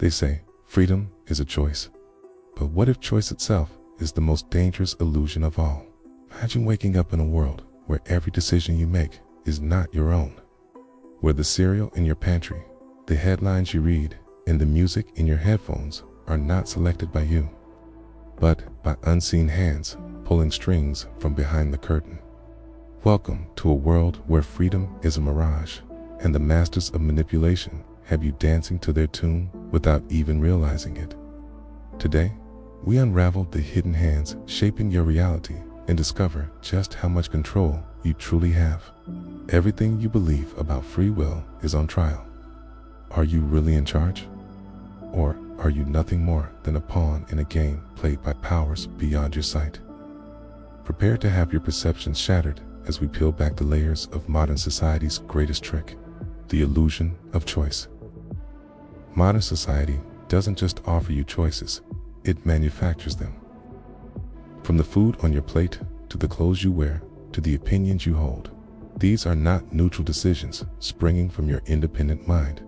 They say freedom is a choice. But what if choice itself is the most dangerous illusion of all? Imagine waking up in a world where every decision you make is not your own. Where the cereal in your pantry, the headlines you read, and the music in your headphones are not selected by you, but by unseen hands pulling strings from behind the curtain. Welcome to a world where freedom is a mirage, and the masters of manipulation have you dancing to their tune without even realizing it. Today, we unravel the hidden hands shaping your reality and discover just how much control you truly have. Everything you believe about free will is on trial. Are you really in charge? Or are you nothing more than a pawn in a game played by powers beyond your sight? Prepare to have your perceptions shattered as we peel back the layers of modern society's greatest trick, the illusion of choice. Modern society doesn't just offer you choices, it manufactures them. From the food on your plate, to the clothes you wear, to the opinions you hold, these are not neutral decisions springing from your independent mind.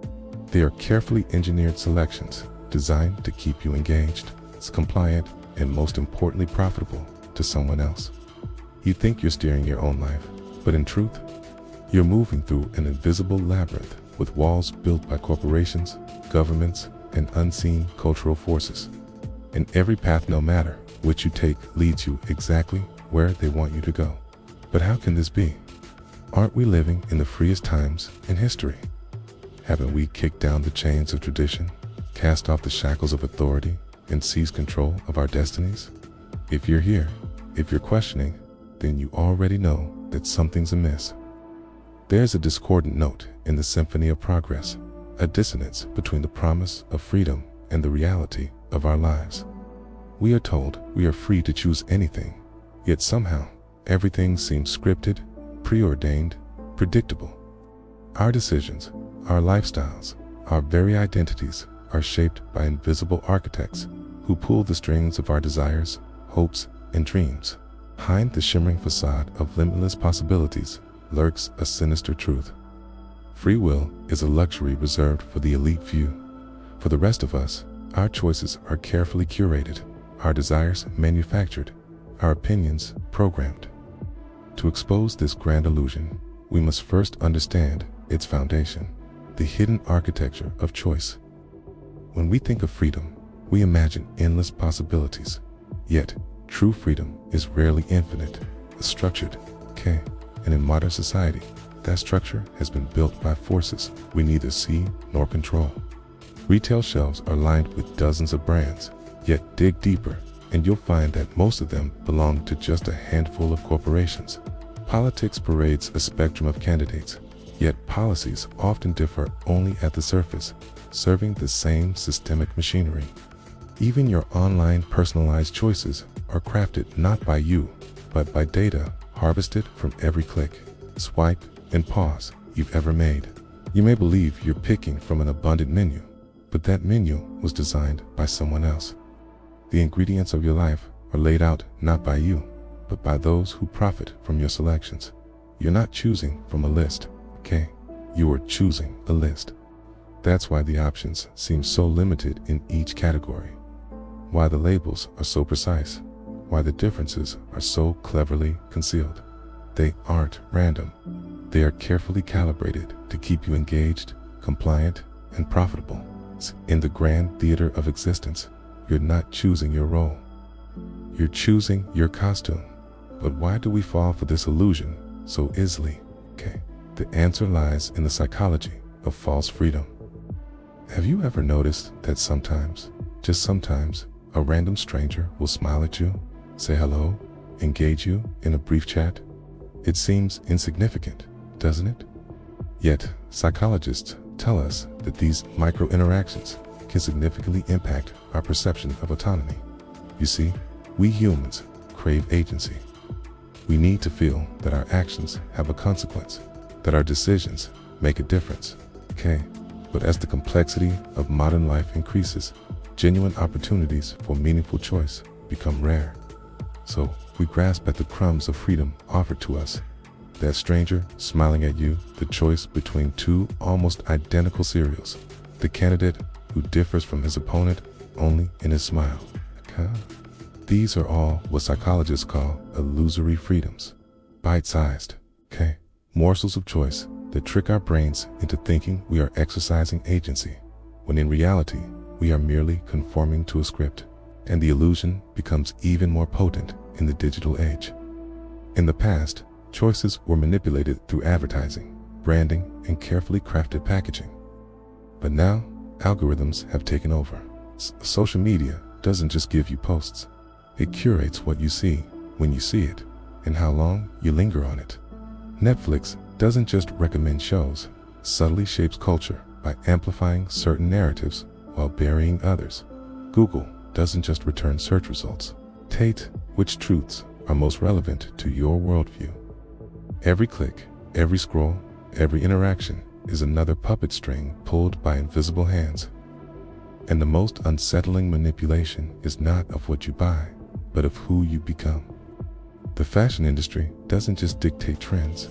They are carefully engineered selections designed to keep you engaged, compliant, and most importantly profitable to someone else. You think you're steering your own life, but in truth, you're moving through an invisible labyrinth with walls built by corporations, governments, and unseen cultural forces. And every path, no matter which you take, leads you exactly where they want you to go. But how can this be? Aren't we living in the freest times in history? Haven't we kicked down the chains of tradition, cast off the shackles of authority, and seized control of our destinies? If you're here, if you're questioning, then you already know that something's amiss. There's a discordant note in the symphony of progress, a dissonance between the promise of freedom and the reality of our lives. We are told we are free to choose anything, yet somehow everything seems scripted, preordained, predictable. Our decisions, our lifestyles, our very identities are shaped by invisible architects who pull the strings of our desires, hopes, and dreams. Behind the shimmering facade of limitless possibilities lurks a sinister truth. Free will is a luxury reserved for the elite few. For the rest of us, our choices are carefully curated, our desires manufactured, our opinions programmed. To expose this grand illusion, we must first understand its foundation, the hidden architecture of choice. When we think of freedom, we imagine endless possibilities. Yet, true freedom is rarely infinite, structured, and in modern society, that structure has been built by forces we neither see nor control. Retail shelves are lined with dozens of brands, yet dig deeper, and you'll find that most of them belong to just a handful of corporations. Politics parades a spectrum of candidates, yet policies often differ only at the surface, serving the same systemic machinery. Even your online personalized choices are crafted not by you, but by data harvested from every click, swipe, and pause you've ever made. You may believe you're picking from an abundant menu, but that menu was designed by someone else. The ingredients of your life are laid out not by you, but by those who profit from your selections. You're not choosing from a list, you are choosing a list. That's why the options seem so limited in each category, why the labels are so precise, why the differences are so cleverly concealed. They aren't random. They are carefully calibrated to keep you engaged, compliant, and profitable. In the grand theater of existence, you're not choosing your role. You're choosing your costume. But why do we fall for this illusion so easily? The answer lies in the psychology of false freedom. Have you ever noticed that sometimes, just sometimes, a random stranger will smile at you, say hello, engage you in a brief chat? It seems insignificant, doesn't it? Yet, psychologists tell us that these micro-interactions can significantly impact our perception of autonomy. You see, we humans crave agency. We need to feel that our actions have a consequence, that our decisions make a difference. But as the complexity of modern life increases, genuine opportunities for meaningful choice become rare. So we grasp at the crumbs of freedom offered to us. That stranger smiling at you, the choice between two almost identical cereals, the candidate who differs from his opponent only in his smile. These are all what psychologists call illusory freedoms. Bite-sized, morsels of choice that trick our brains into thinking we are exercising agency, when in reality, we are merely conforming to a script, and the illusion becomes even more potent in the digital age. In the past, choices were manipulated through advertising, branding, and carefully crafted packaging. But now, algorithms have taken over. Social media doesn't just give you posts. It curates what you see, when you see it, and how long you linger on it. Netflix doesn't just recommend shows, it subtly shapes culture by amplifying certain narratives while burying others. Google doesn't just return search results. Dictate which truths are most relevant to your worldview. Every click, every scroll, every interaction is another puppet string pulled by invisible hands. And the most unsettling manipulation is not of what you buy, but of who you become. The fashion industry doesn't just dictate trends.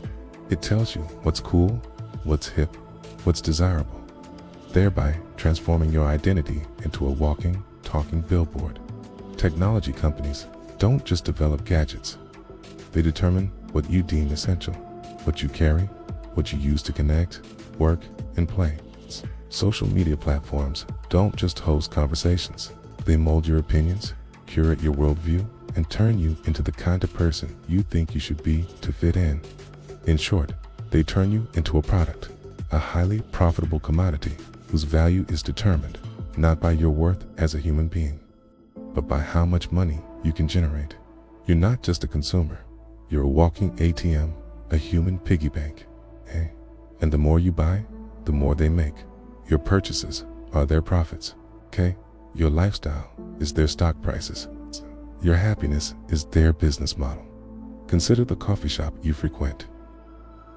It tells you what's cool, what's hip, what's desirable, thereby transforming your identity into a walking, talking billboard. Technology companies don't just develop gadgets. They determine what you deem essential, what you carry, what you use to connect, work, and play. Social media platforms don't just host conversations. They mold your opinions, curate your worldview, and turn you into the kind of person you think you should be to fit in. In short, they turn you into a product, a highly profitable commodity whose value is determined not by your worth as a human being, but by how much money you can generate. You're not just a consumer. You're a walking ATM, a human piggy bank. And the more you buy, the more they make. Your purchases are their profits. Your lifestyle is their stock prices. Your happiness is their business model. Consider the coffee shop you frequent.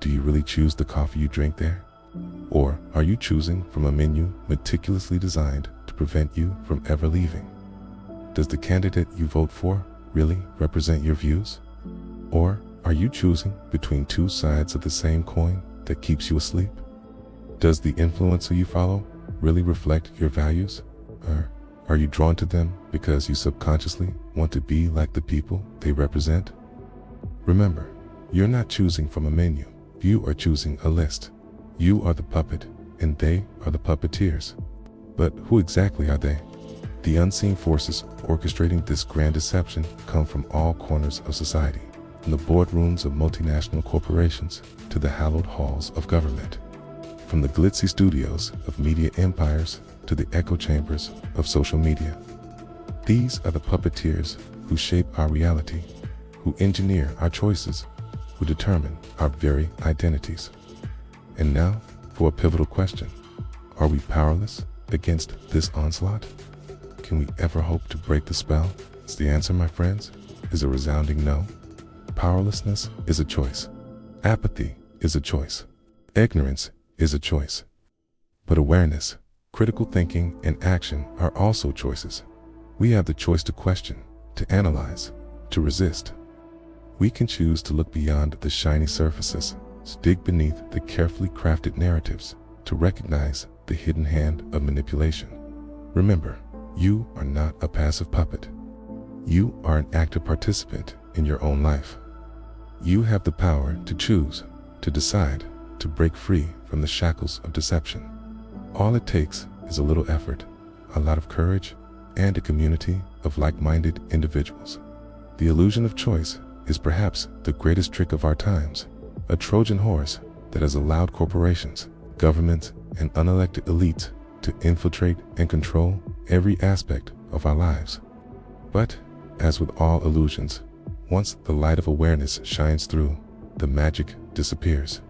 Do you really choose the coffee you drink there? Or are you choosing from a menu meticulously designed to prevent you from ever leaving? Does the candidate you vote for really represent your views? Or are you choosing between two sides of the same coin that keeps you asleep? Does the influencer you follow really reflect your values? Or are you drawn to them because you subconsciously want to be like the people they represent? Remember, you're not choosing from a menu. You are choosing a list. You are the puppet, and they are the puppeteers. But who exactly are they? The unseen forces orchestrating this grand deception come from all corners of society, from the boardrooms of multinational corporations to the hallowed halls of government, from the glitzy studios of media empires to the echo chambers of social media. These are the puppeteers who shape our reality, who engineer our choices, who determine our very identities. And now, for a pivotal question. Are we powerless against this onslaught? Can we ever hope to break the spell? The answer, my friends, is a resounding no. Powerlessness is a choice. Apathy is a choice. Ignorance is a choice. But awareness, critical thinking, and action are also choices. We have the choice to question, to analyze, to resist. We can choose to look beyond the shiny surfaces, to dig beneath the carefully crafted narratives, to recognize the hidden hand of manipulation. Remember, you are not a passive puppet. You are an active participant in your own life. You have the power to choose, to decide, to break free from the shackles of deception. All it takes is a little effort, a lot of courage, and a community of like-minded individuals. The illusion of choice is perhaps the greatest trick of our times, a Trojan horse that has allowed corporations, governments, and unelected elites to infiltrate and control every aspect of our lives. But, as with all illusions, once the light of awareness shines through, the magic disappears,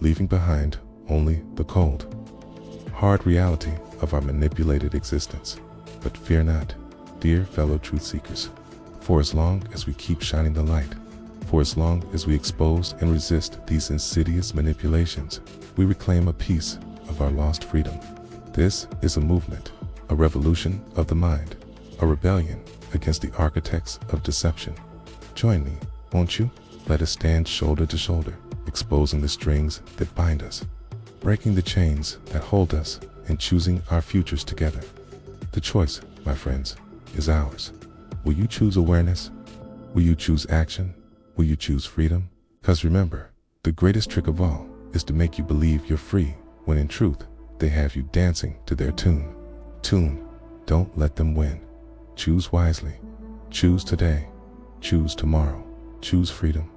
leaving behind only the cold, hard reality of our manipulated existence. But fear not, dear fellow truth seekers, for as long as we keep shining the light, for as long as we expose and resist these insidious manipulations, we reclaim a piece of our lost freedom. This is a movement, a revolution of the mind, a rebellion against the architects of deception. Join me, won't you? Let us stand shoulder to shoulder, exposing the strings that bind us, breaking the chains that hold us, and choosing our futures together. The choice, my friends, is ours. Will you choose awareness? Will you choose action? Will you choose freedom? Because remember, the greatest trick of all is to make you believe you're free, when in truth, they have you dancing to their tune. Don't let them win. Choose wisely. Choose today. Choose tomorrow. Choose freedom.